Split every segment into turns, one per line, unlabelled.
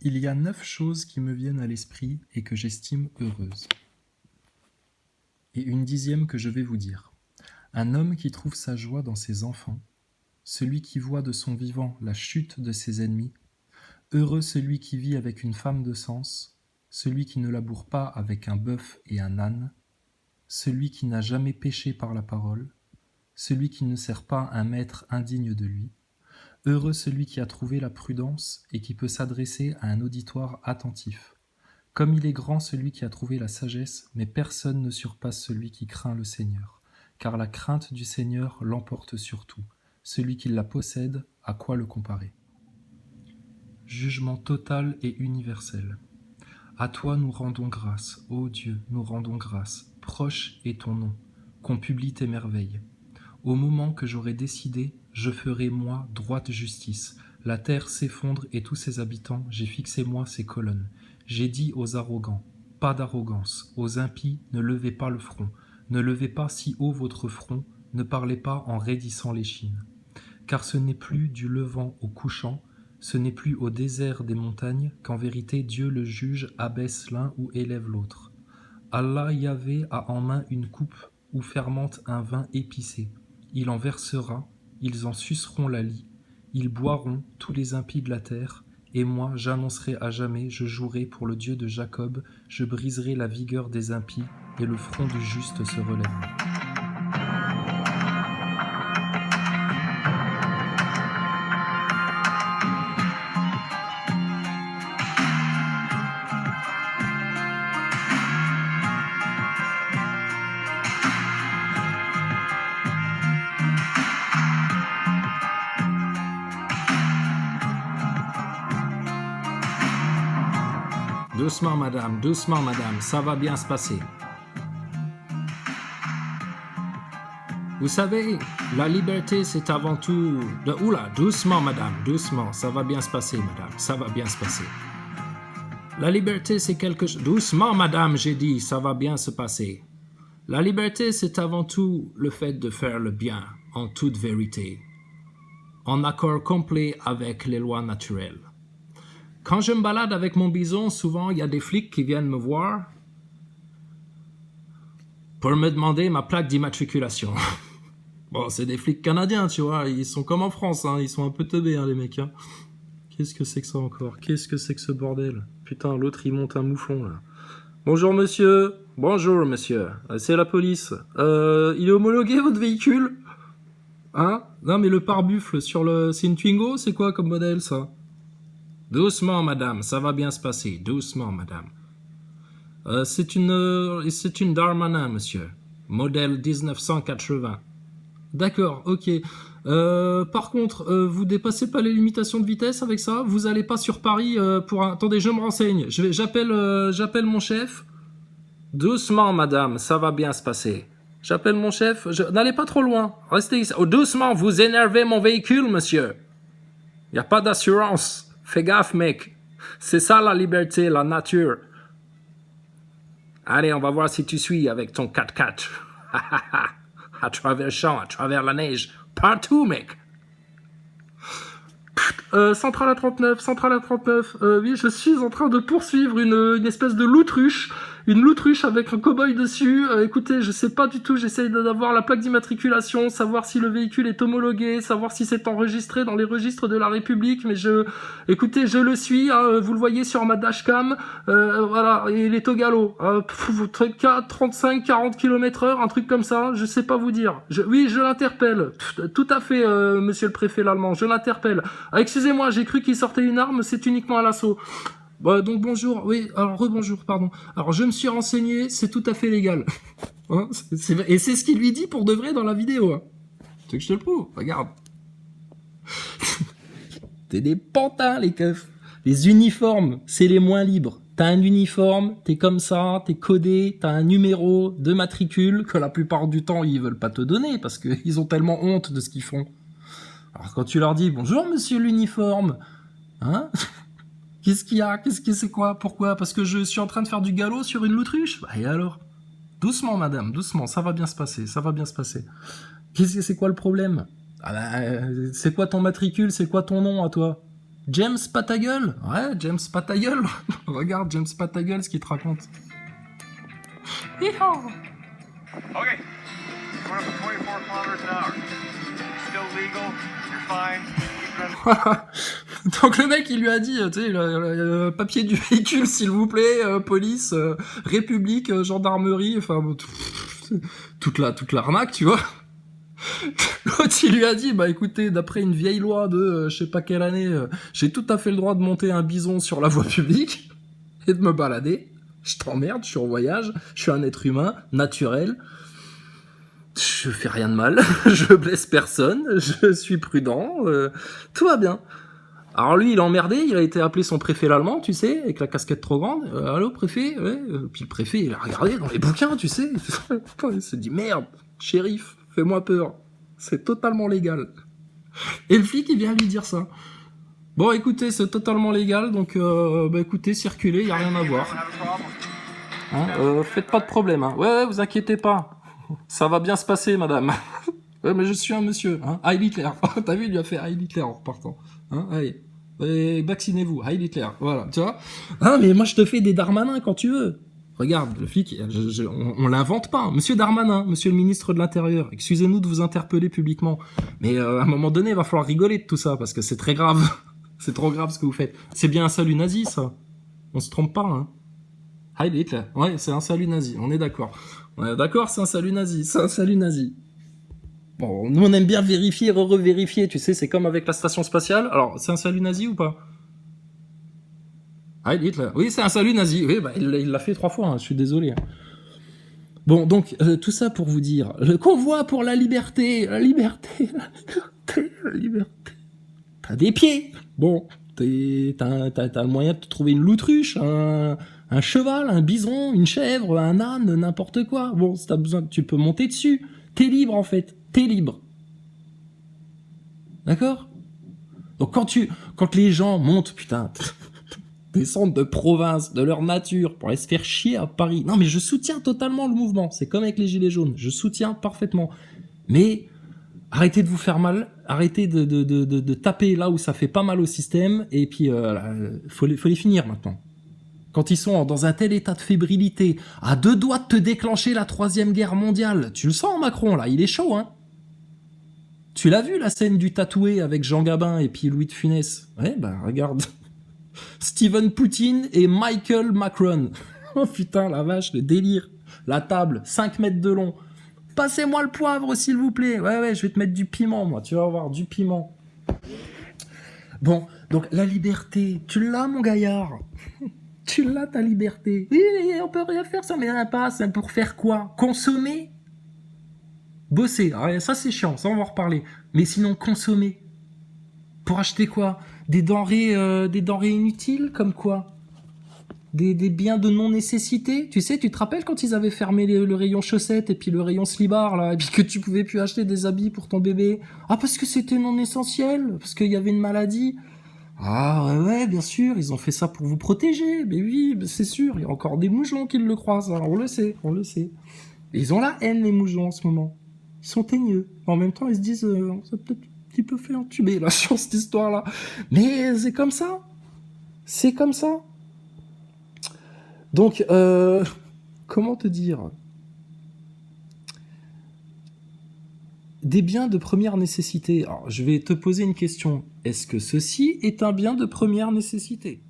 Il y a 9 choses qui me viennent à l'esprit et que j'estime heureuses. Et une 10e que je vais vous dire. Un homme qui trouve sa joie dans ses enfants, celui qui voit de son vivant la chute de ses ennemis, heureux celui qui vit avec une femme de sens, celui qui ne laboure pas avec un bœuf et un âne, celui qui n'a jamais péché par la parole, celui qui ne sert pas un maître indigne de lui, heureux celui qui a trouvé la prudence et qui peut s'adresser à un auditoire attentif. Comme il est grand celui qui a trouvé la sagesse, mais personne ne surpasse celui qui craint le Seigneur. Car la crainte du Seigneur l'emporte sur tout. Celui qui la possède, à quoi le comparer? Jugement total et universel. À toi nous rendons grâce, ô Dieu, nous rendons grâce. Proche est ton nom, qu'on publie tes merveilles. Au moment que j'aurai décidé, je ferai moi droite justice. La terre s'effondre et tous ses habitants, j'ai fixé moi ses colonnes. J'ai dit aux arrogants, pas d'arrogance. Aux impies, ne levez pas le front. Ne levez pas si haut votre front, ne parlez pas en raidissant l'échine. Car ce n'est plus du levant au couchant, ce n'est plus au désert des montagnes qu'en vérité Dieu le juge abaisse l'un ou élève l'autre. Allah Yahvé a en main une coupe où fermente un vin épicé. Il en versera, ils en suceront la lie. Ils boiront, tous les impies de la terre, et moi j'annoncerai à jamais, je jouerai pour le Dieu de Jacob, je briserai la vigueur des impies, et le front du juste se relèvera.
Doucement madame, ça va bien se passer. Vous savez, la liberté c'est avant tout... Oula, doucement madame, doucement, ça va bien se passer madame, ça va bien se passer. La liberté c'est quelque chose... Doucement madame, j'ai dit, ça va bien se passer. La liberté c'est avant tout le fait de faire le bien, en toute vérité, en accord complet avec les lois naturelles. Quand je me balade avec mon bison, souvent, il y a des flics qui viennent me voir pour me demander ma plaque d'immatriculation. Bon, c'est des flics canadiens, tu vois, ils sont comme en France, hein, ils sont un peu teubés, hein, les mecs. Hein. Qu'est-ce que c'est que ça encore? Qu'est-ce que c'est que ce bordel? Putain, l'autre, il monte un mouflon, là. Bonjour, monsieur. Bonjour, monsieur. C'est la police. Il est homologué, votre véhicule? Hein? Non, mais le pare-buffle sur le... C'est une Twingo? C'est quoi comme modèle, ça? Doucement, madame, ça va bien se passer. Doucement, madame. C'est une Darmanin, monsieur. Modèle 1980. D'accord, ok. Par contre, vous dépassez pas les limitations de vitesse avec ça? Vous allez pas sur Paris pour un... Attendez, je me renseigne. J'appelle mon chef. Doucement, madame, ça va bien se passer. J'appelle mon chef. N'allez pas trop loin. Restez ici. Oh, doucement, vous énervez mon véhicule, monsieur. Il n'y a pas d'assurance. Fais gaffe, mec. C'est ça la liberté, la nature. Allez, on va voir si tu suis avec ton 4x4. À travers le champ, à travers la neige. Partout, mec. Centrale à 39, centrale à 39. Oui, je suis en train de poursuivre une espèce de loutruche. Une loutruche avec un cow-boy dessus. Écoutez, je sais pas du tout, j'essaye d'avoir la plaque d'immatriculation, savoir si le véhicule est homologué, savoir si c'est enregistré dans les registres de la République, mais écoutez, je le suis, hein, vous le voyez sur ma dashcam, voilà, et il est au galop. 35, 40 km/h, un truc comme ça, je sais pas vous dire. Oui, je l'interpelle. Tout à fait, monsieur le préfet l'allemand, je l'interpelle. Excusez-moi, j'ai cru qu'il sortait une arme, c'est uniquement à l'assaut. Bah, donc bonjour, oui, alors rebonjour, pardon. Alors je me suis renseigné, c'est tout à fait légal. Hein, et c'est ce qu'il lui dit pour de vrai dans la vidéo. Hein. Tu veux que je te le prouve? Regarde. T'es des pantins, les keufs. Les uniformes, c'est les moins libres. T'as un uniforme, t'es comme ça, t'es codé, t'as un numéro de matricule que la plupart du temps ils veulent pas te donner parce qu'ils ont tellement honte de ce qu'ils font. Alors quand tu leur dis bonjour monsieur l'uniforme, hein? Qu'est-ce qu'il y a? C'est quoi? Pourquoi? Parce que je suis en train de faire du galop sur une loutruche? Bah et alors? Doucement, madame, doucement, ça va bien se passer, ça va bien se passer. C'est quoi le problème? Ah bah, c'est quoi ton matricule? C'est quoi ton nom à toi? James Patagueule. Ouais, James Patagueule. Regarde James Patagueule, ce qu'il te raconte. Hi-ha.
Okay, going up to 24 kilometers an hour. Still legal, you're fine. Keep driving.
Voilà. Donc le mec, il lui a dit, tu sais, le papier du véhicule, s'il vous plaît, police, République, gendarmerie, enfin, toute l'arnaque, tu vois. L'autre, il lui a dit, bah écoutez, d'après une vieille loi de je sais pas quelle année, j'ai tout à fait le droit de monter un bison sur la voie publique et de me balader. Je t'emmerde, je suis en voyage, je suis un être humain, naturel. Je fais rien de mal, je blesse personne, je suis prudent, tout va bien. Alors lui, il est emmerdé, il a été appelé son préfet l'allemand, tu sais, avec la casquette trop grande. Allô, préfet? Ouais. Puis le préfet, il a regardé dans les bouquins, tu sais. Il s'est dit, merde, shérif, fais-moi peur. C'est totalement légal. Et le flic, il vient lui dire ça. Bon, écoutez, c'est totalement légal, donc, bah écoutez, circulez, y a rien à voir. Hein, faites pas de problème, hein. Ouais, vous inquiétez pas. Ça va bien se passer, madame. Ouais, mais je suis un monsieur, hein. Heil Hitler. T'as vu, il lui a fait Heil Hitler en repartant. Hein, allez. Et vaccinez-vous, Heil Hitler. Voilà, tu vois. Ah, mais moi, je te fais des Darmanin quand tu veux. Regarde, le flic, on l'invente pas. Monsieur Darmanin, monsieur le ministre de l'Intérieur, excusez-nous de vous interpeller publiquement. Mais à un moment donné, il va falloir rigoler de tout ça, parce que c'est très grave. C'est trop grave ce que vous faites. C'est bien un salut nazi, ça. On se trompe pas, hein. Heil Hitler. Ouais, c'est un salut nazi, on est d'accord. On est d'accord, c'est un salut nazi. C'est un salut nazi. Bon, nous on aime bien vérifier, revérifier, tu sais, c'est comme avec la station spatiale. Alors, c'est un salut nazi ou pas? Heil Hitler. Oui, c'est un salut nazi. Oui, bah, il l'a fait 3 fois, hein, je suis désolé. Bon, donc, tout ça pour vous dire, le convoi pour la liberté, la liberté. T'as des pieds. Bon, t'as le moyen de te trouver une l'autruche, un cheval, un bison, une chèvre, un âne, n'importe quoi. Bon, si t'as besoin, tu peux monter dessus. T'es libre, en fait. T'es libre. D'accord? Donc quand les gens montent, putain, descendent de province, de leur nature, pour aller se faire chier à Paris. Non, mais je soutiens totalement le mouvement. C'est comme avec les Gilets jaunes. Je soutiens parfaitement. Mais arrêtez de vous faire mal. Arrêtez de taper là où ça fait pas mal au système. Et puis, faut les finir maintenant. Quand ils sont dans un tel état de fébrilité, à 2 doigts de te déclencher la 3e guerre mondiale. Tu le sens, Macron, là, il est chaud, hein. Tu l'as vu, la scène du tatoué avec Jean Gabin et puis Louis de Funès? Ouais, bah, regarde. Steven Poutine et Michael Macron. Oh putain, la vache, le délire. La table, 5 mètres de long. Passez-moi le poivre, s'il vous plaît. Ouais, je vais te mettre du piment, moi. Tu vas avoir du piment. Bon, donc, la liberté, tu l'as, mon gaillard. Tu l'as, ta liberté. Oui, on peut rien faire, ça met un passe. Pour faire quoi? Consommer? Bosser. Alors, ça, c'est chiant. Ça, on va en reparler. Mais sinon, consommer. Pour acheter quoi? Des denrées inutiles, comme quoi? Des biens de non-nécessité. Tu sais, tu te rappelles quand ils avaient fermé le rayon chaussettes et puis le rayon slibard, là, et puis que tu pouvais plus acheter des habits pour ton bébé? Ah, parce que c'était non essentiel? Parce qu'il y avait une maladie? Ah ouais, bien sûr, ils ont fait ça pour vous protéger. Mais oui, c'est sûr, il y a encore des moujons qui le croient, ça. On le sait. Ils ont la haine, les moujons, en ce moment. Ils sont teigneux. En même temps, ils se disent, on s'est peut-être un petit peu fait entuber, là, sur cette histoire-là. Mais c'est comme ça. C'est comme ça. Donc, comment te dire? Des biens de première nécessité. Alors, je vais te poser une question. Est-ce que ceci est un bien de première nécessité?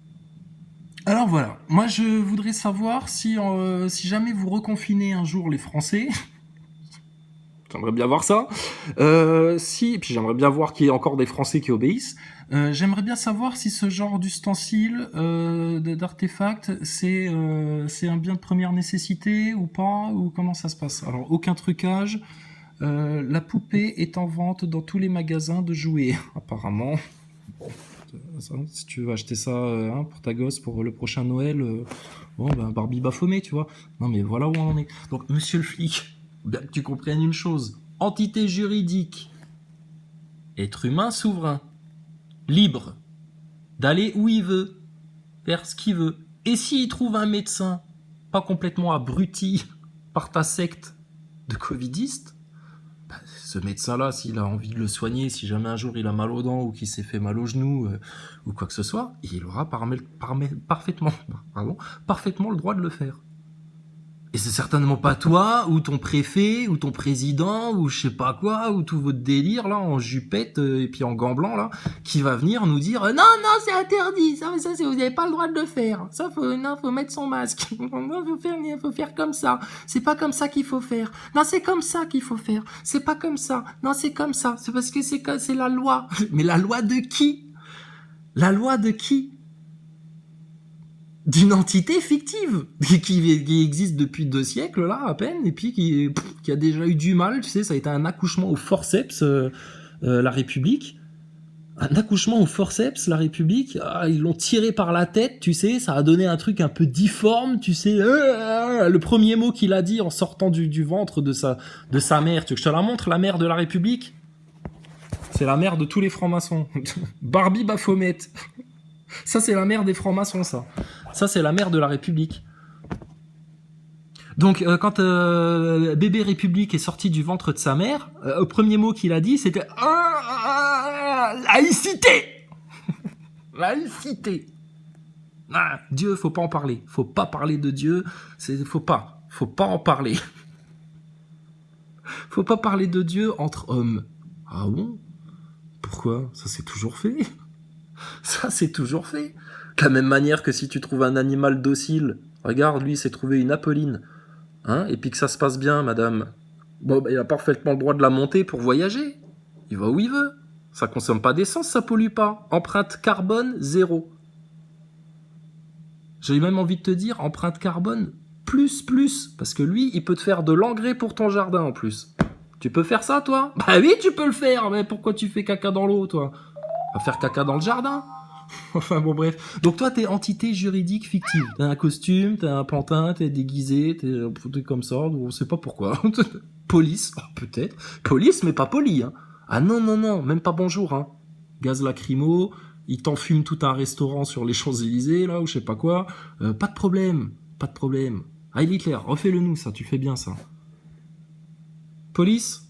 Alors voilà, moi je voudrais savoir si jamais vous reconfinez un jour les Français, j'aimerais bien voir ça, puis j'aimerais bien voir qu'il y ait encore des Français qui obéissent, j'aimerais bien savoir si ce genre d'ustensile, d'artefact, c'est un bien de première nécessité ou pas, ou comment ça se passe? Alors, aucun trucage, la poupée est en vente dans tous les magasins de jouets, apparemment. Bon, si tu veux acheter ça pour ta gosse pour le prochain Noël, Barbie Baphomet, tu vois. Non mais voilà où on en est. Donc, monsieur le flic, bien que tu comprennes une chose, entité juridique, être humain souverain, libre, d'aller où il veut, faire ce qu'il veut. Et s'il trouve un médecin pas complètement abruti par ta secte de covidistes, Ce médecin-là, s'il a envie de le soigner, si jamais un jour il a mal aux dents ou qu'il s'est fait mal au genou ou quoi que ce soit, il aura parfaitement le droit de le faire. Et c'est certainement pas toi, ou ton préfet, ou ton président, ou je sais pas quoi, ou tout votre délire, là, en jupette, et puis en gants blancs, là, qui va venir nous dire, non, c'est interdit, ça, vous avez pas le droit de le faire. Ça, faut mettre son masque. Non, faut faire comme ça. C'est pas comme ça qu'il faut faire. Non, c'est comme ça qu'il faut faire. C'est pas comme ça. Non, c'est comme ça. C'est parce que c'est la loi. Mais la loi de qui? La loi de qui? D'une entité fictive qui existe depuis 2 siècles là à peine et puis qui a déjà eu du mal, tu sais, ça a été un accouchement au forceps la République, un accouchement au forceps la République, ils l'ont tiré par la tête, tu sais, ça a donné un truc un peu difforme, tu sais, le premier mot qu'il a dit en sortant du ventre de sa mère, tu veux que je te la montre, la mère de la République, c'est la mère de tous les francs-maçons. Barbie Baphomet. Ça, c'est la mère des francs-maçons, ça. Ça, c'est la mère de la République. Donc, quand bébé République est sorti du ventre de sa mère, le premier mot qu'il a dit, c'était laïcité. Laïcité. Dieu, faut pas en parler. Faut pas parler de Dieu. Faut pas en parler. Faut pas parler de Dieu entre hommes. Ah bon? Pourquoi? Ça s'est toujours fait. Ça, c'est toujours fait. De la même manière que si tu trouves un animal docile, regarde, lui, il s'est trouvé une Apolline, hein, et puis que ça se passe bien, madame. Bon, il a parfaitement le droit de la monter pour voyager. Il va où il veut. Ça consomme pas d'essence, ça pollue pas. Empreinte carbone, 0. J'ai même envie de te dire, empreinte carbone, plus, parce que lui, il peut te faire de l'engrais pour ton jardin, en plus. Tu peux faire ça, toi? Bah oui, tu peux le faire, mais pourquoi tu fais caca dans l'eau, toi? Va faire caca dans le jardin. Enfin bon, bref. Donc toi, t'es entité juridique fictive. T'as un costume, t'as un pantin, t'es déguisé, t'es comme ça, on sait pas pourquoi. Police, peut-être. Police, mais pas poli, hein. Ah non, même pas bonjour, hein. Gaz lacrymo, il t'enfume tout un restaurant sur les Champs-Élysées, là, ou je sais pas quoi. Pas de problème. Heil Hitler, refais-le nous, ça, tu fais bien ça. Police?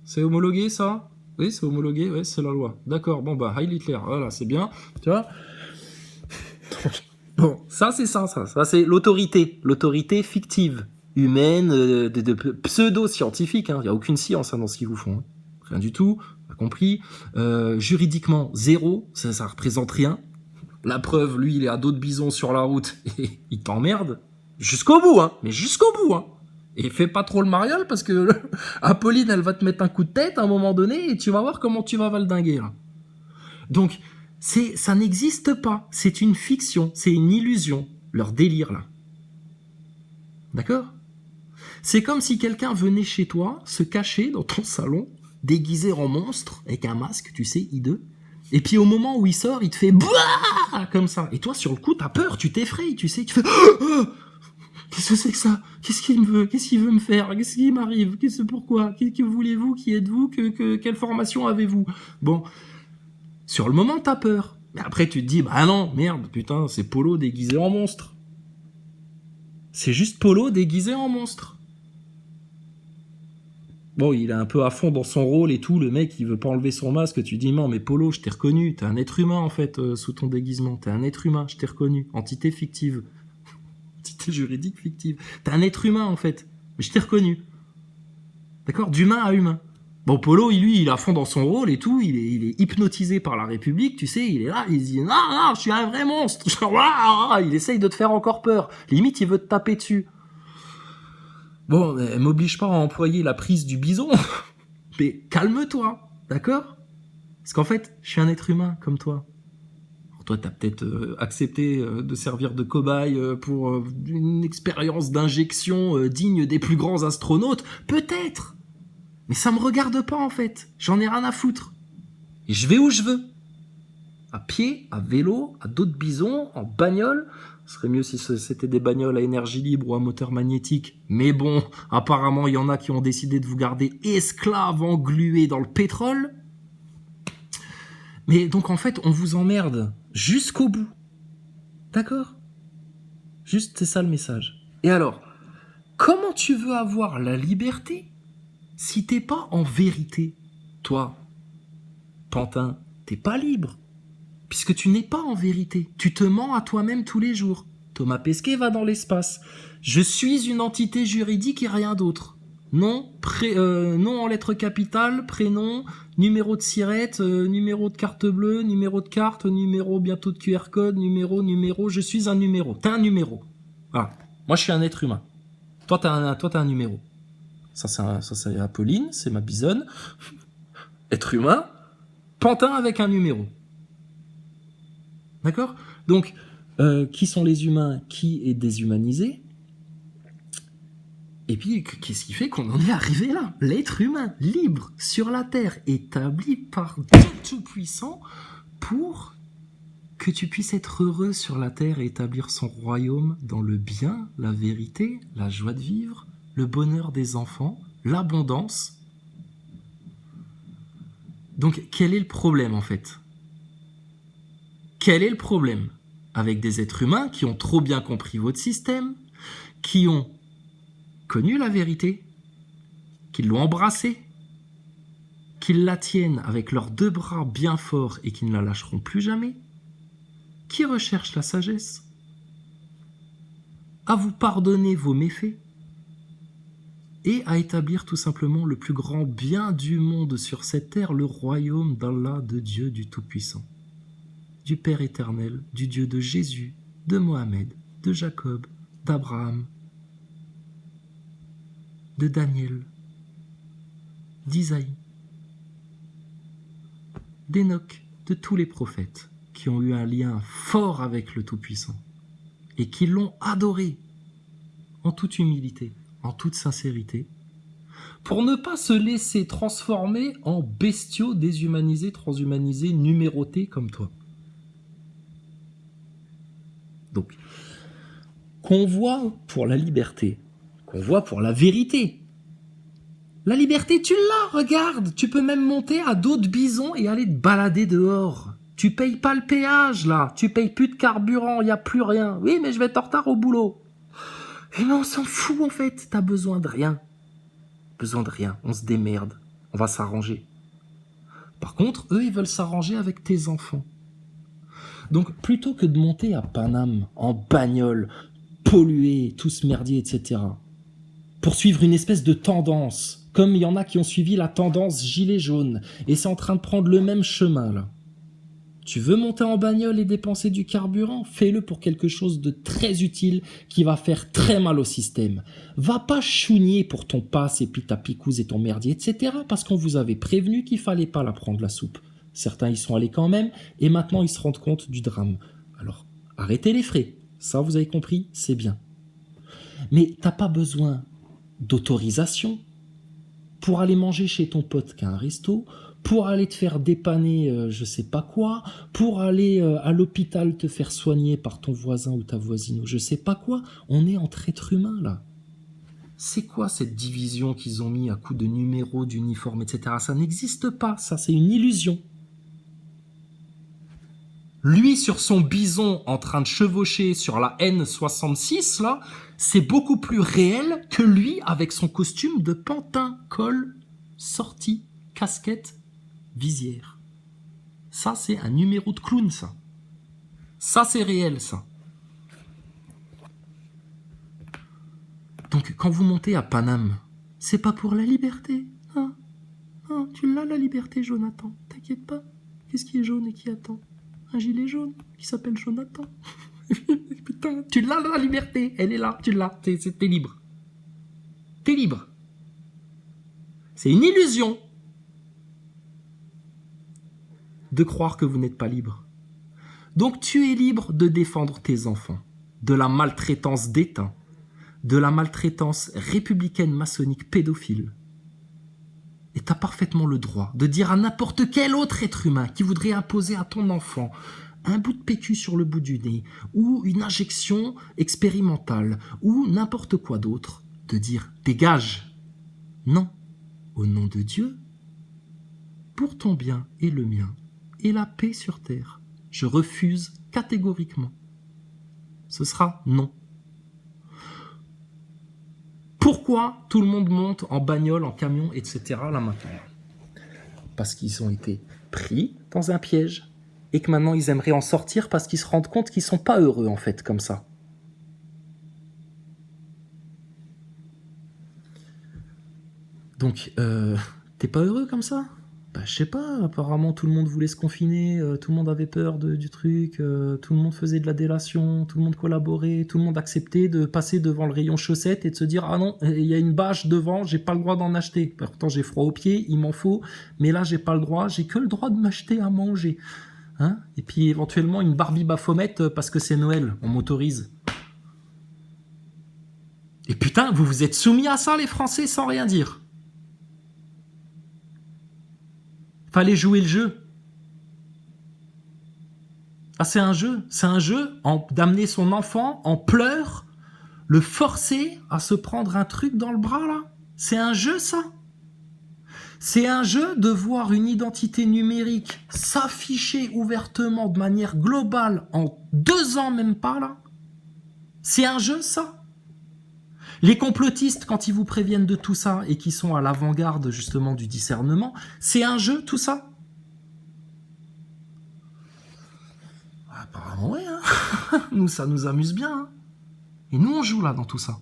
C'est homologué, ça? Oui, c'est homologué, ouais, c'est la loi. D'accord, bon bah, Heil Hitler, voilà, c'est bien, tu vois. Bon, ça c'est c'est l'autorité fictive, humaine, de pseudo-scientifique, hein. Il n'y a aucune science hein, dans ce qu'ils vous font. Hein. Rien du tout, pas compris. Juridiquement, 0, ça représente rien. La preuve, lui, il est à dos de bison sur la route et il t'emmerde. Jusqu'au bout, hein, mais jusqu'au bout, hein. Et fais pas trop le mariole parce que Apolline, elle va te mettre un coup de tête à un moment donné et tu vas voir comment tu vas valdinguer là. Donc, ça n'existe pas. C'est une fiction, c'est une illusion, leur délire là. D'accord? C'est comme si quelqu'un venait chez toi, se cachait dans ton salon, déguisé en monstre, avec un masque, tu sais, hideux. Et puis au moment où il sort, il te fait bah comme ça. Et toi, sur le coup, t'as peur, tu t'effrayes, tu sais, tu fais qu'est-ce que c'est que ça? Qu'est-ce qu'il veut? Qu'est-ce qu'il veut me faire? Qu'est-ce qui m'arrive? Pourquoi? Que voulez-vous? Qui êtes-vous? Quelle formation avez-vous? Bon, sur le moment, t'as peur. Mais après, tu te dis, bah non, merde, putain, c'est Polo déguisé en monstre. C'est juste Polo déguisé en monstre. Bon, il est un peu à fond dans son rôle et tout, le mec, il veut pas enlever son masque, tu dis, non, mais Polo, je t'ai reconnu, t'es un être humain, en fait, sous ton déguisement. T'es un être humain, je t'ai reconnu. Entité fictive. Juridique fictive. T'es un être humain en fait, mais je t'ai reconnu. D'accord, d'humain à humain. Bon, Polo, lui, il est à fond dans son rôle et tout, il est hypnotisé par la République, tu sais, il est là, il se dit non, je suis un vrai monstre. Il essaye de te faire encore peur. Limite, il veut te taper dessus. Bon, elle m'oblige pas à employer la prise du bison, mais calme-toi, d'accord? Parce qu'en fait, je suis un être humain comme toi. Toi, t'as peut-être accepté de servir de cobaye pour une expérience d'injection digne des plus grands astronautes. Peut-être. Mais ça me regarde pas, en fait. J'en ai rien à foutre. Et je vais où je veux. À pied, à vélo, à dos de bison, en bagnole. Ce serait mieux si c'était des bagnoles à énergie libre ou à moteur magnétique. Mais bon, apparemment, il y en a qui ont décidé de vous garder esclaves englués dans le pétrole. Mais donc, en fait, on vous emmerde jusqu'au bout. D'accord? Juste, c'est ça le message. Et alors, comment tu veux avoir la liberté Si t'es pas en vérité, toi, Pantin, t'es pas libre. Puisque tu n'es pas en vérité. Tu te mens à toi-même tous les jours. Thomas Pesquet va dans l'espace. Je suis une entité juridique et rien d'autre. Nom, nom en lettres capitales, prénom, numéro de sirette, numéro de carte bleue, numéro de carte, numéro bientôt de QR code, numéro, je suis un numéro. T'es un numéro. Voilà. Moi, je suis un être humain. Toi, t'es un numéro. Ça, c'est Apolline, c'est ma bisonne. Être humain, Pantin avec un numéro. D'accord ? Donc, qui sont les humains ? Qui est déshumanisé ? Et puis, qu'est-ce qui fait qu'on en est arrivé là ? L'être humain, libre, sur la Terre, établi par Dieu Tout-Puissant pour que tu puisses être heureux sur la Terre et établir son royaume dans le bien, la vérité, la joie de vivre, le bonheur des enfants, l'abondance. Donc, quel est le problème en fait ? Quel est le problème avec des êtres humains qui ont trop bien compris votre système, qui ont connu la vérité, qui l'ont embrassée, qui la tiennent avec leurs 2 bras bien forts et qui ne la lâcheront plus jamais, qui recherchent la sagesse, à vous pardonner vos méfaits et à établir tout simplement le plus grand bien du monde sur cette terre, le royaume d'Allah, de Dieu du Tout-Puissant, du Père éternel, du Dieu de Jésus, de Mohamed, de Jacob, d'Abraham, de Daniel, d'Isaïe, d'Enoch, de tous les prophètes qui ont eu un lien fort avec le Tout-Puissant et qui l'ont adoré en toute humilité, en toute sincérité, pour ne pas se laisser transformer en bestiaux déshumanisés, transhumanisés, numérotés comme toi. Donc, convoi pour la liberté, convoi pour la vérité. La liberté, tu l'as, regarde, tu peux même monter à dos de bison et aller te balader dehors. Tu payes pas le péage, là, tu payes plus de carburant, il y a plus rien. Oui, mais je vais être en retard au boulot. Et mais on s'en fout, en fait, t'as besoin de rien. Besoin de rien, on se démerde, on va s'arranger. Par contre, eux, ils veulent s'arranger avec tes enfants. Donc, plutôt que de monter à Paname, en bagnole, polluer, tout ce merdier, etc., pour suivre une espèce de tendance, comme il y en a qui ont suivi la tendance gilet jaune, et c'est en train de prendre le même chemin, là. Tu veux monter en bagnole et dépenser du carburant ? Fais-le pour quelque chose de très utile qui va faire très mal au système. Va pas chougner pour ton passe et puis ta picouse et ton merdier, etc. parce qu'on vous avait prévenu qu'il fallait pas la prendre la soupe. Certains y sont allés quand même et maintenant ils se rendent compte du drame. Alors, arrêtez les frais. Ça, vous avez compris, c'est bien. Mais t'as pas besoin d'autorisation pour aller manger chez ton pote qui a un resto, pour aller te faire dépanner je sais pas quoi, pour aller à l'hôpital te faire soigner par ton voisin ou ta voisine ou je sais pas quoi. On est entre êtres humains là. C'est quoi cette division qu'ils ont mis à coup de numéros, d'uniformes, etc. Ça n'existe pas, ça c'est une illusion. Lui sur son bison en train de chevaucher sur la N66 là, c'est beaucoup plus réel que lui avec son costume de pantin, col, sortie, casquette, visière. Ça, c'est un numéro de clown, ça. Ça, c'est réel, ça. Donc, quand vous montez à Paname, c'est pas pour la liberté. Hein, tu l'as, la liberté, Jonathan. T'inquiète pas. Qu'est-ce qui est jaune et qui attend ? Un gilet jaune qui s'appelle Jonathan. Putain, tu l'as, la liberté. Elle est là, tu l'as. T'es libre. T'es libre. C'est une illusion de croire que vous n'êtes pas libre. Donc tu es libre de défendre tes enfants de la maltraitance d'État, de la maltraitance républicaine maçonnique pédophile. Et tu as parfaitement le droit de dire à n'importe quel autre être humain qui voudrait imposer à ton enfant un bout de PQ sur le bout du nez, ou une injection expérimentale, ou n'importe quoi d'autre, de dire « dégage ». Non, au nom de Dieu, pour ton bien et le mien, et la paix sur terre, je refuse catégoriquement. Ce sera non. Pourquoi tout le monde monte en bagnole, en camion, etc. là maintenant? Parce qu'ils ont été pris dans un piège et que maintenant ils aimeraient en sortir parce qu'ils se rendent compte qu'ils sont pas heureux en fait comme ça. Donc, t'es pas heureux comme ça? Bah, je sais pas, apparemment tout le monde voulait se confiner, tout le monde avait peur du truc, tout le monde faisait de la délation, tout le monde collaborait, tout le monde acceptait de passer devant le rayon chaussettes et de se dire « Ah non, il y a une bâche devant, j'ai pas le droit d'en acheter. Pourtant j'ai froid aux pieds, il m'en faut, mais là j'ai pas le droit, j'ai que le droit de m'acheter à manger. » Hein? Et puis éventuellement une Barbie Baphomet parce que c'est Noël, on m'autorise. Et putain, vous vous êtes soumis à ça les Français sans rien dire. Fallait jouer le jeu. Ah, c'est un jeu d'amener son enfant en pleurs, le forcer à se prendre un truc dans le bras, là. C'est un jeu, ça. C'est un jeu de voir une identité numérique s'afficher ouvertement de manière globale en 2 ans, même pas, là. C'est un jeu, ça. Les complotistes, quand ils vous préviennent de tout ça et qui sont à l'avant-garde justement du discernement, c'est un jeu tout ça? Apparemment ouais, hein. Nous ça nous amuse bien, hein. Et nous on joue là dans tout ça.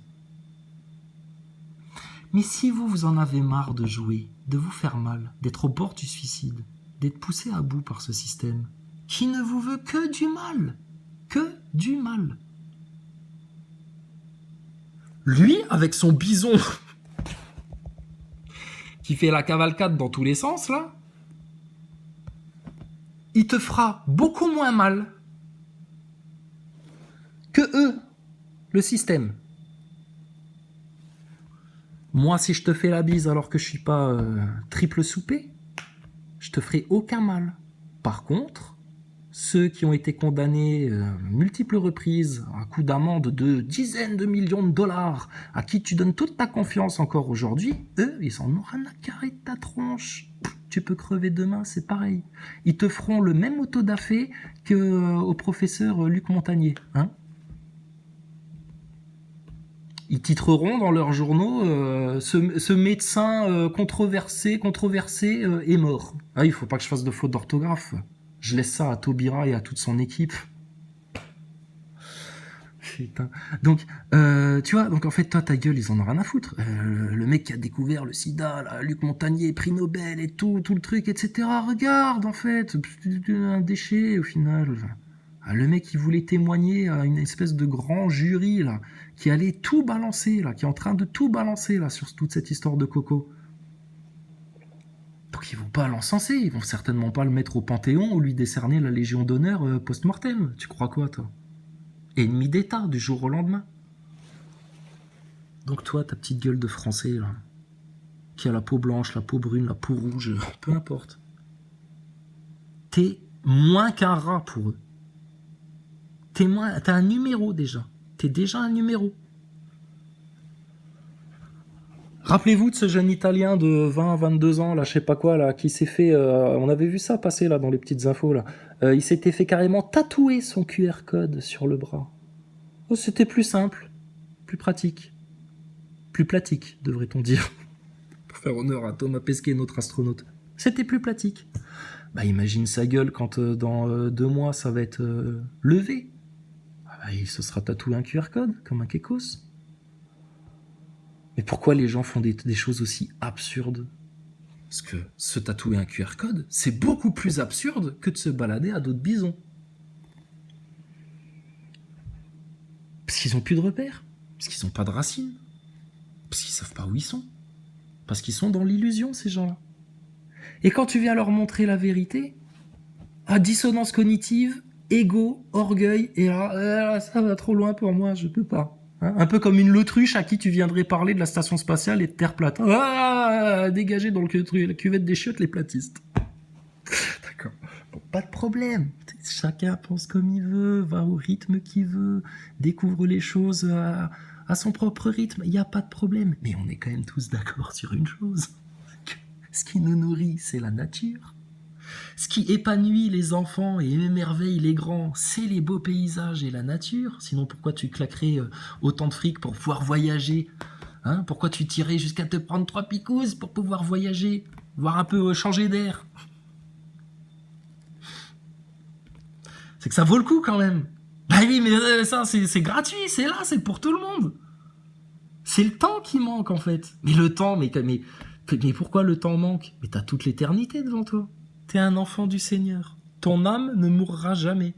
Mais si vous en avez marre de jouer, de vous faire mal, d'être au bord du suicide, d'être poussé à bout par ce système, qui ne vous veut que du mal, lui, avec son bison qui fait la cavalcade dans tous les sens, là, il te fera beaucoup moins mal que eux, le système. Moi, si je te fais la bise alors que je suis pas triple soupé, je te ferai aucun mal. Par contre, ceux qui ont été condamnés multiples reprises à coup d'amende de dizaines de millions de dollars, à qui tu donnes toute ta confiance encore aujourd'hui, eux, ils en ont rien à carrer de ta tronche. Tu peux crever demain, c'est pareil. Ils te feront le même auto-da-fé qu'au professeur Luc Montagnier. Hein, ils titreront dans leurs journaux ce médecin controversé est mort. Ah, il faut pas que je fasse de faute d'orthographe. Je laisse ça à Taubira et à toute son équipe. Putain. Donc, tu vois, donc en fait, toi, ta gueule, ils en ont rien à foutre. Le mec qui a découvert le sida, là, Luc Montagnier, prix Nobel et tout le truc, etc. Regarde, en fait, un déchet au final. Le mec qui voulait témoigner à une espèce de grand jury, là, qui allait tout balancer, là, qui est en train de tout balancer, là, sur toute cette histoire de Coco. Donc ils vont pas l'encenser, ils vont certainement pas le mettre au Panthéon ou lui décerner la Légion d'honneur post-mortem. Tu crois quoi, toi? Ennemi d'État du jour au lendemain. Donc toi, ta petite gueule de français, là, qui a la peau blanche, la peau brune, la peau rouge, peu importe. T'es moins qu'un rat pour eux. T'as un numéro déjà. T'es déjà un numéro. Rappelez-vous de ce jeune Italien de 20 à 22 ans, là, je sais pas quoi, là, qui s'est fait... on avait vu ça passer, là, dans les petites infos, là. Il s'était fait carrément tatouer son QR code sur le bras. Oh, c'était plus simple, plus pratique. Plus platique, devrait-on dire. Pour faire honneur à Thomas Pesquet, notre astronaute. C'était plus platique. Bah, imagine sa gueule quand, dans 2 mois, ça va être levé. Ah bah, il se sera tatoué un QR code, comme un Kekos. Mais pourquoi les gens font des choses aussi absurdes? Parce que se tatouer un QR code, c'est beaucoup plus absurde que de se balader à dos de bison. Parce qu'ils n'ont plus de repères, parce qu'ils n'ont pas de racines, parce qu'ils savent pas où ils sont, parce qu'ils sont dans l'illusion, ces gens-là. Et quand tu viens leur montrer la vérité, à dissonance cognitive, ego, orgueil, et là, ça va trop loin pour moi, je peux pas. Un peu comme une l'autruche à qui tu viendrais parler de la station spatiale et de Terre plate. Ah, dégagez dans la cuvette des chiottes les platistes. D'accord. Bon, pas de problème. Chacun pense comme il veut, va au rythme qu'il veut, découvre les choses à son propre rythme. Il n'y a pas de problème. Mais on est quand même tous d'accord sur une chose. Ce qui nous nourrit, c'est la nature. Ce qui épanouit les enfants et émerveille les grands, c'est les beaux paysages et la nature. Sinon, pourquoi tu claquerais autant de fric pour pouvoir voyager
Hein, pourquoi tu tirais jusqu'à te prendre 3 picouzes pour pouvoir voyager, voir un peu changer d'air? C'est que ça vaut le coup quand même. Bah oui, mais ça, c'est gratuit, c'est là, c'est pour tout le monde. C'est le temps qui manque en fait. Mais le temps, mais pourquoi le temps manque? Mais t'as toute l'éternité devant toi. T'es un enfant du Seigneur. Ton âme ne mourra jamais.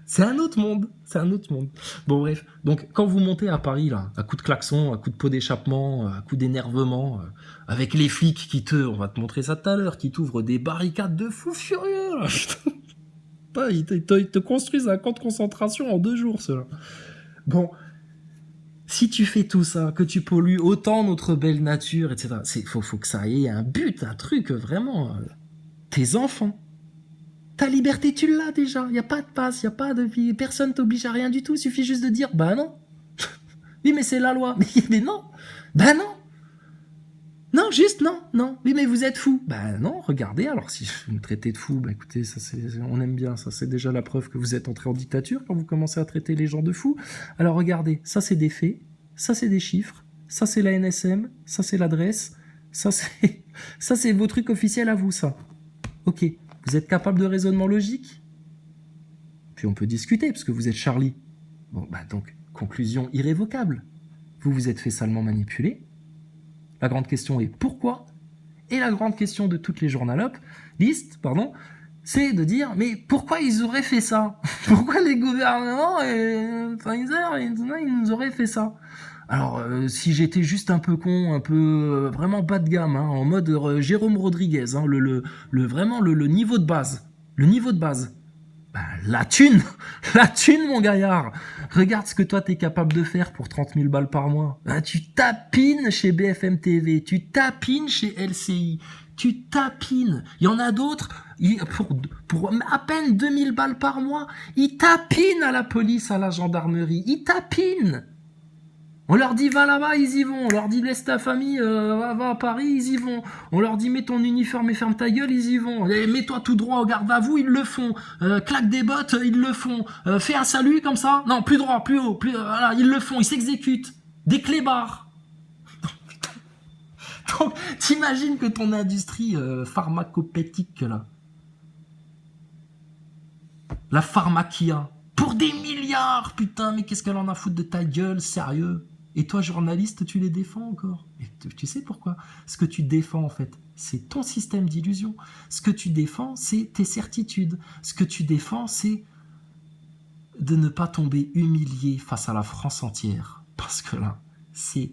C'est un autre monde. C'est un autre monde. Bon bref, donc quand vous montez à Paris, là, à coups de klaxon, à coups de pot d'échappement, à coups d'énervement, avec les flics on va te montrer ça tout à l'heure, qui t'ouvrent des barricades de fous furieux, là. Ils te construisent un camp de concentration en 2 jours, ceux-là. Bon, si tu fais tout ça, que tu pollues autant notre belle nature, etc., faut que ça ait un but, un truc, vraiment. Tes enfants. Ta liberté, tu l'as déjà. Il n'y a pas de passe, il n'y a pas de... Personne t'oblige à rien du tout. Il suffit juste de dire, bah non. Oui, mais c'est la loi. Mais non. Bah non. Non, juste non, non. Oui, mais vous êtes fous. Bah non, regardez. Alors, si vous me traitez de fou, bah écoutez, on aime bien. Ça, c'est déjà la preuve que vous êtes entré en dictature quand vous commencez à traiter les gens de fous. Alors, regardez. Ça, c'est des faits. Ça, c'est des chiffres. Ça, c'est la NSM. Ça, c'est l'adresse. Ça, c'est vos trucs officiels à vous, ça. Ok. Vous êtes capable de raisonnement logique? Puis on peut discuter, parce que vous êtes Charlie. Bon, bah donc, conclusion irrévocable. Vous vous êtes fait salement manipuler. La grande question est pourquoi? Et la grande question de toutes les journalistes, c'est de dire, mais pourquoi ils auraient fait ça? Pourquoi les gouvernements, ils nous auraient fait ça? Alors, si j'étais juste un peu con, un peu vraiment bas de gamme, hein, en mode Jérôme Rodriguez, hein, vraiment le niveau de base, bah, la thune, mon gaillard. Regarde ce que toi t'es capable de faire pour 30 000 balles par mois. Hein, tu tapines chez BFM TV, tu tapines chez LCI, tu tapines. Il y en a d'autres, pour à peine 2000 balles par mois, ils tapinent à la police, à la gendarmerie, ils tapinent. On leur dit va là-bas, ils y vont. On leur dit laisse ta famille, va à Paris, ils y vont. On leur dit mets ton uniforme et ferme ta gueule, ils y vont. Et mets-toi tout droit au garde à vous, ils le font. Claque des bottes, ils le font. Fais un salut comme ça. Non, plus droit, plus haut, voilà, ils le font, ils s'exécutent. Des clébards. Donc, t'imagines que ton industrie pharmacopétique, là, la pharmacia, pour des milliards, putain, mais qu'est-ce qu'elle en a foutre de ta gueule, sérieux? Et toi, journaliste, tu les défends encore. Et tu sais pourquoi? Ce que tu défends, en fait, c'est ton système d'illusion. Ce que tu défends, c'est tes certitudes. Ce que tu défends, c'est de ne pas tomber humilié face à la France entière. Parce que là, c'est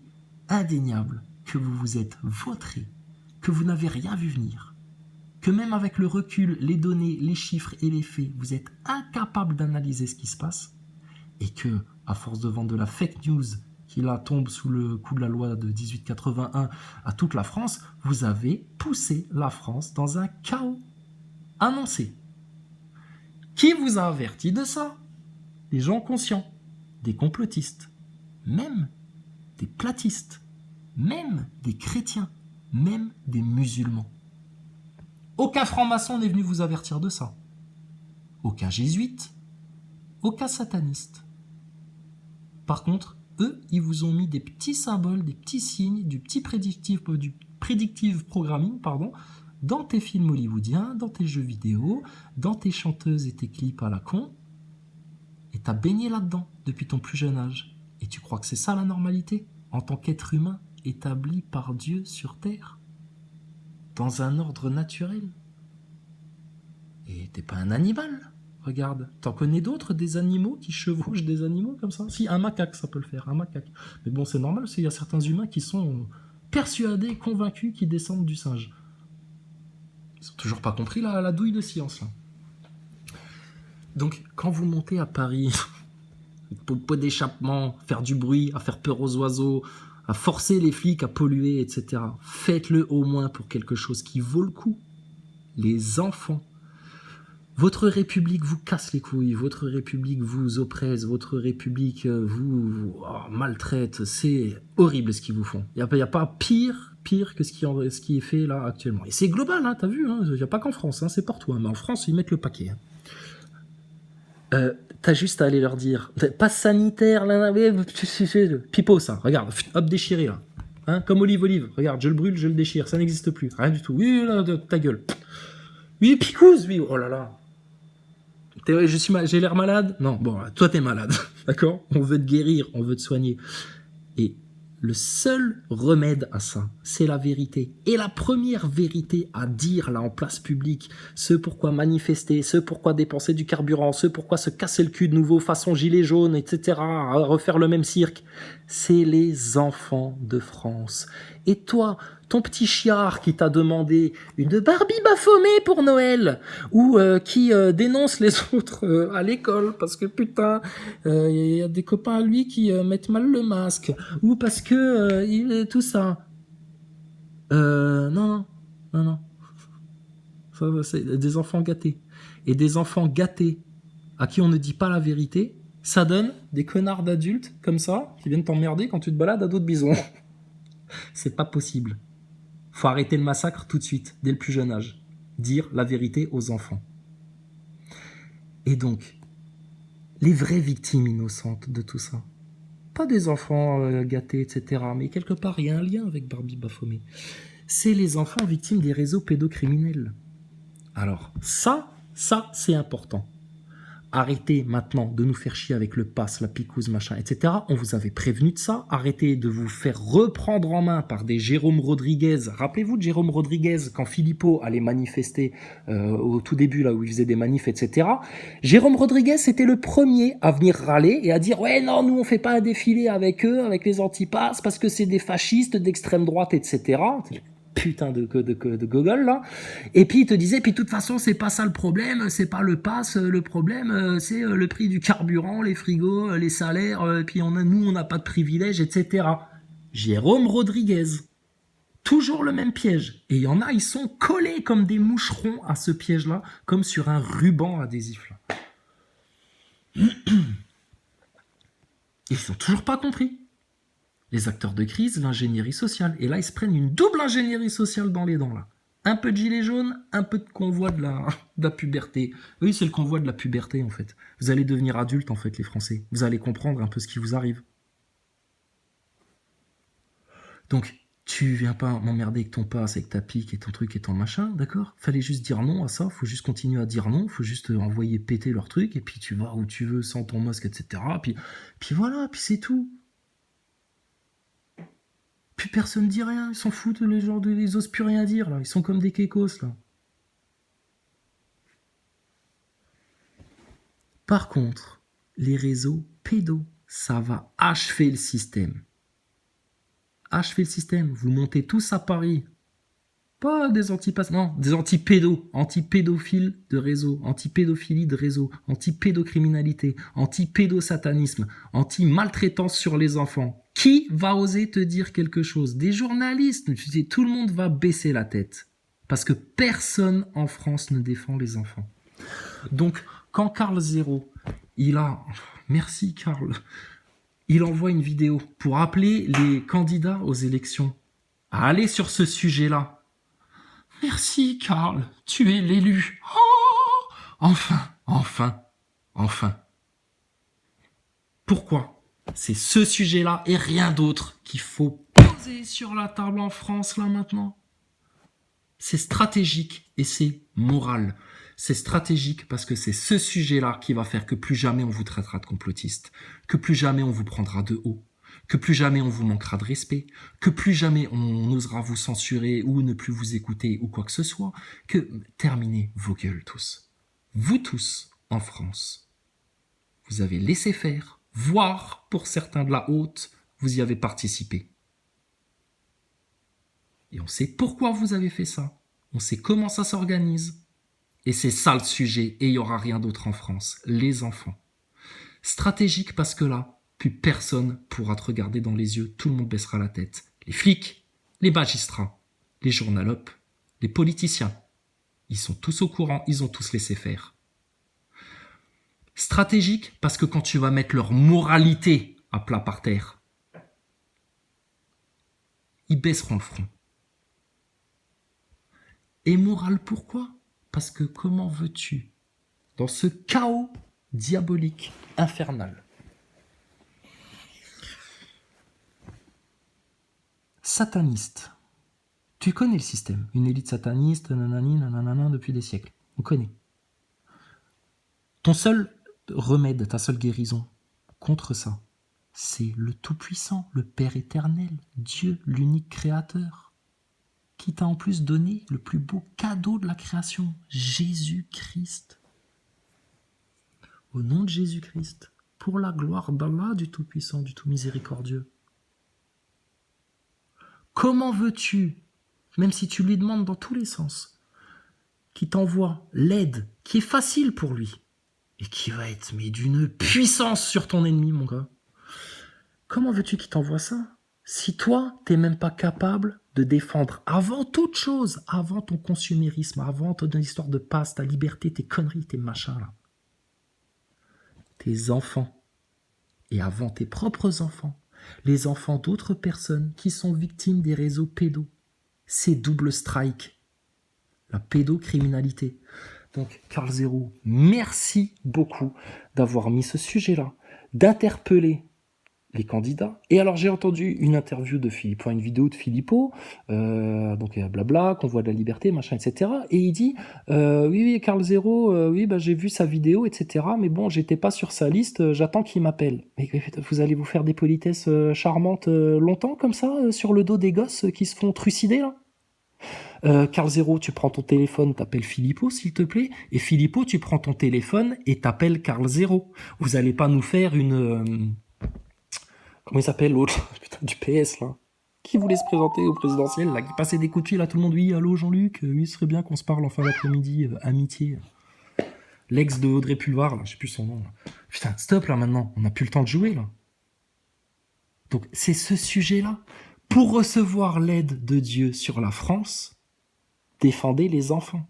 indéniable que vous vous êtes vautré, que vous n'avez rien vu venir, que même avec le recul, les données, les chiffres et les faits, vous êtes incapable d'analyser ce qui se passe, et que, à force de vendre de la fake news qui là tombe sous le coup de la loi de 1881 à toute la France, vous avez poussé la France dans un chaos annoncé. Qui vous a averti de ça? Des gens conscients, des complotistes, même des platistes, même des chrétiens, même des musulmans. Aucun franc-maçon n'est venu vous avertir de ça. Aucun jésuite, aucun sataniste. Par contre, eux, ils vous ont mis des petits symboles, des petits signes, du predictive programming, dans tes films hollywoodiens, dans tes jeux vidéo, dans tes chanteuses et tes clips à la con. Et t'as baigné là-dedans depuis ton plus jeune âge. Et tu crois que c'est ça la normalité, en tant qu'être humain établi par Dieu sur Terre, dans un ordre naturel. Et t'es pas un animal. Regarde, t'en connais d'autres, des animaux qui chevauchent des animaux comme ça? Si, un macaque, ça peut le faire, un macaque. Mais bon, c'est normal, parce qu'il y a certains humains qui sont persuadés, convaincus qu'ils descendent du singe. Ils ont toujours pas compris la douille de science, là. Donc, quand vous montez à Paris, pot d'échappement, faire du bruit, à faire peur aux oiseaux, à forcer les flics à polluer, etc., faites-le au moins pour quelque chose qui vaut le coup. Les enfants. Votre République vous casse les couilles, votre République vous oppresse, votre République vous maltraite, c'est horrible ce qu'ils vous font. Il n'y a pas pire que ce qui est fait là actuellement. Et c'est global, hein, t'as vu, il n'y a pas qu'en France, hein, c'est partout, hein, mais en France ils mettent le paquet. Hein.
T'as juste à aller leur dire. Passe sanitaire, là, pipeau, ça. Regarde, hop, déchiré, là. Hein, comme olive, regarde, je le brûle, je le déchire, ça n'existe plus, rien du tout. Oui, là, ta gueule. Oui, picouse, oui, oh là là. J'ai l'air malade? Non, bon, toi t'es malade, d'accord? On veut te guérir, on veut te soigner. Et le seul remède à ça, c'est la vérité. Et la première vérité à dire là en place publique, ce pourquoi manifester, ce pourquoi dépenser du carburant, ce pourquoi se casser le cul de nouveau façon gilet jaune, etc., à refaire le même cirque, c'est les enfants de France. Et toi, ton petit chiard qui t'a demandé une Barbie Baphomet pour Noël, ou qui dénonce les autres à l'école parce que putain, il y a des copains à lui qui mettent mal le masque, ou parce que tout ça. Non. Ça, c'est des enfants gâtés. Et des enfants gâtés à qui on ne dit pas la vérité, ça donne des connards d'adultes comme ça qui viennent t'emmerder quand tu te balades à dos de bison. C'est pas possible. Faut arrêter le massacre tout de suite, dès le plus jeune âge. Dire la vérité aux enfants. Et donc, les vraies victimes innocentes de tout ça, pas des enfants gâtés, etc., mais quelque part, il y a un lien avec Barbie Baphomet. C'est les enfants victimes des réseaux pédocriminels. Alors, ça, c'est important. Arrêtez maintenant de nous faire chier avec le pass, la picouse, machin, etc. On vous avait prévenu de ça. Arrêtez de vous faire reprendre en main par des Jérôme Rodriguez. Rappelez-vous de Jérôme Rodriguez quand Philippot allait manifester au tout début, là où il faisait des manifs, etc. Jérôme Rodriguez, c'était le premier à venir râler et à dire « Ouais, non, nous, on fait pas un défilé avec eux, avec les antipasses, parce que c'est des fascistes d'extrême droite, etc. » Putain de gogol là, et puis il te disait, puis de toute façon c'est pas ça le problème, c'est pas le pass, le problème c'est le prix du carburant, les frigos, les salaires, puis nous on n'a pas de privilèges, etc. Jérôme Rodriguez, toujours le même piège, et il y en a, ils sont collés comme des moucherons à ce piège là, comme sur un ruban adhésif là. Ils ont toujours pas compris. Les acteurs de crise, l'ingénierie sociale. Et là, ils se prennent une double ingénierie sociale dans les dents, là. Un peu de gilet jaune, un peu de convoi de la puberté. Oui, c'est le convoi de la puberté, en fait. Vous allez devenir adultes, en fait, les Français. Vous allez comprendre un peu ce qui vous arrive. Donc, tu viens pas m'emmerder avec ton passe, avec ta pique et ton truc et ton machin, d'accord? Fallait juste dire non à ça, faut juste continuer à dire non, faut juste envoyer péter leur truc, et puis tu vas où tu veux sans ton masque, etc. Puis voilà, puis c'est tout. Plus personne dit rien, ils s'en foutent, les gens, ils osent plus rien dire, là. Ils sont comme des kékos, là. Par contre, les réseaux pédos, ça va achever le système. Achever le système. Vous montez tous à Paris. Pas des antipasses, non, des antipédos, antipédophiles de réseau, antipédophilie de réseau, antipédocriminalité, antipédosatanisme, anti-maltraitance sur les enfants. Qui va oser te dire quelque chose? Des journalistes, tu sais, tout le monde va baisser la tête. Parce que personne en France ne défend les enfants. Donc, quand Karl Zéro, merci Karl, il envoie une vidéo pour appeler les candidats aux élections à aller sur ce sujet-là. Merci Karl, tu es l'élu. Oh, enfin. Pourquoi? C'est ce sujet-là et rien d'autre qu'il faut poser sur la table en France là maintenant. C'est stratégique et c'est moral. C'est stratégique parce que c'est ce sujet-là qui va faire que plus jamais on vous traitera de complotiste, que plus jamais on vous prendra de haut, que plus jamais on vous manquera de respect, que plus jamais on osera vous censurer ou ne plus vous écouter ou quoi que ce soit, que terminez vos gueules tous. Vous tous, en France, vous avez laissé faire, voire pour certains de la haute, vous y avez participé. Et on sait pourquoi vous avez fait ça. On sait comment ça s'organise. Et c'est ça le sujet, et il n'y aura rien d'autre en France. Les enfants. Stratégique parce que là, plus personne pourra te regarder dans les yeux, tout le monde baissera la tête. Les flics, les magistrats, les journalopes, les politiciens. Ils sont tous au courant, ils ont tous laissé faire. Stratégique parce que quand tu vas mettre leur moralité à plat par terre, ils baisseront le front. Et moral pourquoi? Parce que comment veux-tu, dans ce chaos
diabolique, infernale. Sataniste. Tu connais le système. Une élite sataniste, nanani, nanana, depuis des siècles. On connaît. Ton seul remède, ta seule guérison contre ça, c'est le Tout-Puissant, le Père éternel, Dieu, l'unique créateur, qui t'a en plus donné le plus beau cadeau de la création, Jésus-Christ. Au nom de Jésus-Christ, pour la gloire d'Allah, du Tout-Puissant, du Tout-Miséricordieux. Comment veux-tu, même si tu lui demandes dans tous les sens, qu'il t'envoie l'aide qui est facile pour lui et qui va être mais d'une puissance sur ton ennemi, mon gars. Comment veux-tu qu'il t'envoie ça si toi, t'es même pas capable de défendre avant toute chose, avant ton consumérisme, avant ton histoire de passe, ta liberté, tes conneries, tes machins là, tes enfants, et avant tes propres enfants, les enfants d'autres personnes qui sont victimes des réseaux pédos. C'est double strike. La pédocriminalité. Donc, Karl Zéro, merci beaucoup d'avoir mis ce sujet-là, d'interpeller les candidats. Et alors, j'ai entendu une interview de Philippe, une vidéo de Philippot, donc blabla, convoi de la liberté, machin, etc. Et il dit, oui, Karl Zéro, oui, bah, j'ai vu sa vidéo, etc. Mais bon, j'étais pas sur sa liste, j'attends qu'il m'appelle. Mais vous allez vous faire des politesses charmantes longtemps, comme ça, sur le dos des gosses qui se font trucider, là? Karl Zéro, tu prends ton téléphone, t'appelles Philippot, s'il te plaît, et Philippot, tu prends ton téléphone et t'appelles Karl Zéro. Vous allez pas nous faire une... comment il s'appelle l'autre? Putain, du PS, là. Qui voulait se présenter au présidentiel, là, qui passait des coups de fil à tout le monde. Oui, allô Jean-Luc, oui, ce serait bien qu'on se parle en fin d'après-midi, amitié. L'ex de Audrey Pulvar, là, je sais plus son nom. Là. Putain, stop, là, maintenant. On n'a plus le temps de jouer, là. Donc, c'est ce sujet-là. Pour recevoir l'aide de Dieu sur la France, défendez les enfants.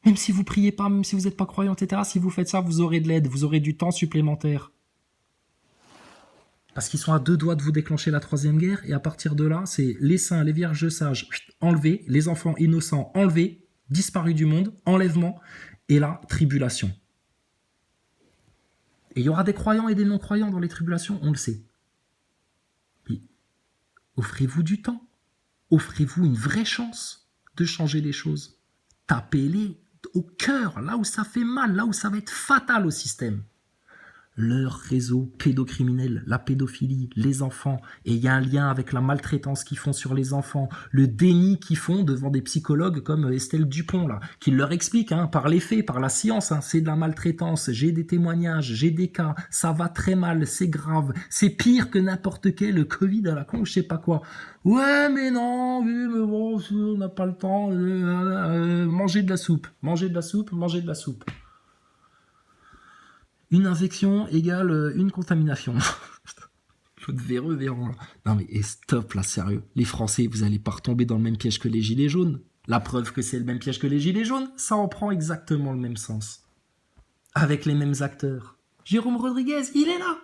Même si vous priez pas, même si vous n'êtes pas croyant, etc., si vous faites ça, vous aurez de l'aide, vous aurez du temps supplémentaire. Parce qu'ils sont à deux doigts de vous déclencher la troisième guerre, et à partir de là, c'est les saints, les vierges sages, enlevés, les enfants innocents enlevés, disparus du monde, enlèvement, et la tribulation. Et il y aura des croyants et des non-croyants dans les tribulations, on le sait. Mais offrez-vous du temps. Offrez-vous une vraie chance de changer les choses. Tapez-les au cœur, là où ça fait mal, là où ça va être fatal au système. Leur réseau pédocriminel, la pédophilie, les enfants, et il y a un lien avec la maltraitance qu'ils font sur les enfants, le déni qu'ils font devant des psychologues comme Estelle Dupont, là, qui leur explique, par les faits, par la science, c'est de la maltraitance, j'ai des témoignages, j'ai des cas, ça va très mal, c'est grave, c'est pire que n'importe quel Covid à la con, je sais pas quoi. Ouais, mais non, oui, mais bon, on n'a pas le temps, mangez de la soupe, mangez de la soupe, mangez de la soupe. Une infection égale une contamination. L'autre véreux. Non mais stop là, sérieux. Les Français, vous allez pas retomber dans le même piège que les Gilets jaunes. La preuve que c'est le même piège que les Gilets jaunes, ça en prend exactement le même sens. Avec les mêmes acteurs. Jérôme Rodriguez, il est là.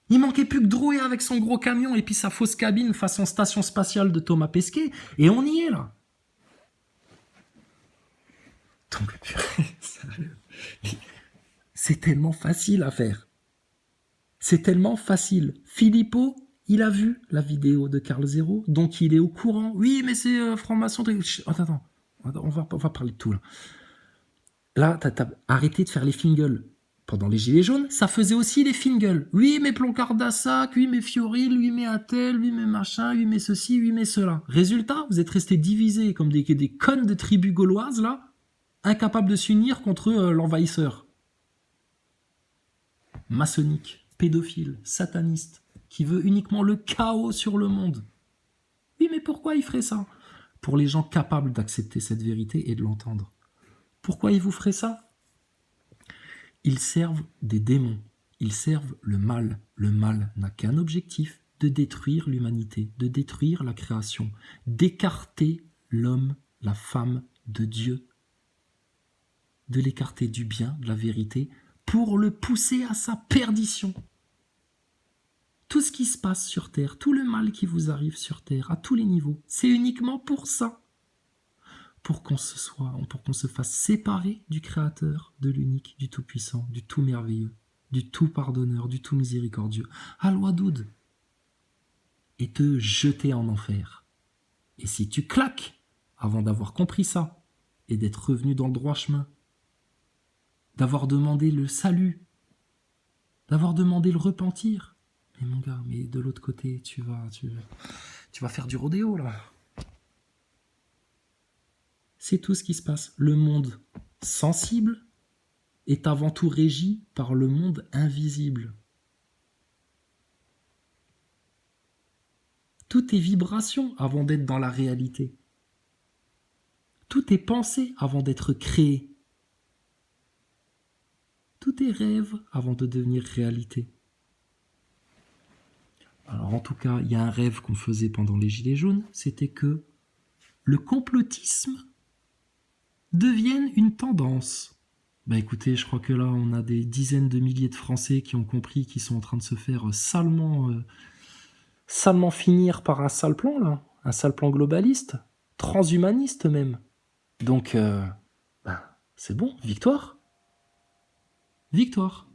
Il manquait plus que Drouet avec son gros camion et puis sa fausse cabine façon station spatiale de Thomas Pesquet, et on y est là. Donc, sérieux. C'est tellement facile à faire. C'est tellement facile. Philippot, il a vu la vidéo de Karl Zéro, donc il est au courant. Oui, mais c'est franc-maçon. Attends, on va parler de tout là. Là, t'as arrêté de faire les fingles. Pendant les Gilets jaunes, ça faisait aussi les fingles. Oui, mais Ploncard-Dassac, oui, mais Fioril, oui, mais Attel, oui, mais machin, oui, mais ceci, oui, mais cela. Résultat, vous êtes restés divisés comme des connes de tribus gauloises, là, incapables de s'unir contre l'envahisseur. Maçonnique, pédophile, sataniste, qui veut uniquement le chaos sur le monde. Oui, mais pourquoi il ferait ça? Pour les gens capables d'accepter cette vérité et de l'entendre. Pourquoi ils vous feraient ça? Ils servent des démons, ils servent le mal. Le mal n'a qu'un objectif, de détruire l'humanité, de détruire la création, d'écarter l'homme, la femme de Dieu, de l'écarter du bien, de la vérité, pour le pousser à sa perdition. Tout ce qui se passe sur Terre, tout le mal qui vous arrive sur Terre, à tous les niveaux, c'est uniquement pour ça. pour qu'on se fasse séparer du Créateur, de l'unique, du Tout-Puissant, du Tout-Merveilleux, du Tout-Pardonneur, du Tout-Miséricordieux, Al-Wadoud, et te jeter en enfer. Et si tu claques avant d'avoir compris ça, et d'être revenu dans le droit chemin, d'avoir demandé le salut, d'avoir demandé le repentir, mais mon gars, mais de l'autre côté, tu vas faire du rodéo, là. C'est tout ce qui se passe. Le monde sensible est avant tout régi par le monde invisible. Tout est vibration avant d'être dans la réalité. Tout est pensé avant d'être créé. Tout est rêve avant de devenir réalité. Alors en tout cas, il y a un rêve qu'on faisait pendant les Gilets jaunes, c'était que le complotisme devienne une tendance. Bah écoutez, je crois que là, on a des dizaines de milliers de Français qui ont compris qu'ils sont en train de se faire salement finir par un sale plan, là. Un sale plan globaliste, transhumaniste même. Donc, c'est bon, victoire. Victoire.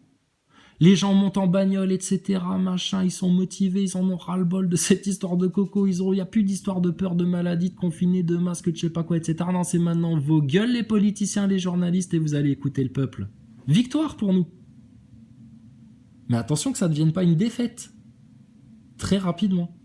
Les gens montent en bagnole, etc., machin, ils sont motivés, ils en ont ras-le-bol de cette histoire de coco, il n'y a plus d'histoire de peur, de maladie, de confiné, de masque, de je sais pas quoi, etc. Non, c'est maintenant vos gueules, les politiciens, les journalistes, et vous allez écouter le peuple. Victoire pour nous. Mais attention que ça ne devienne pas une défaite. Très rapidement.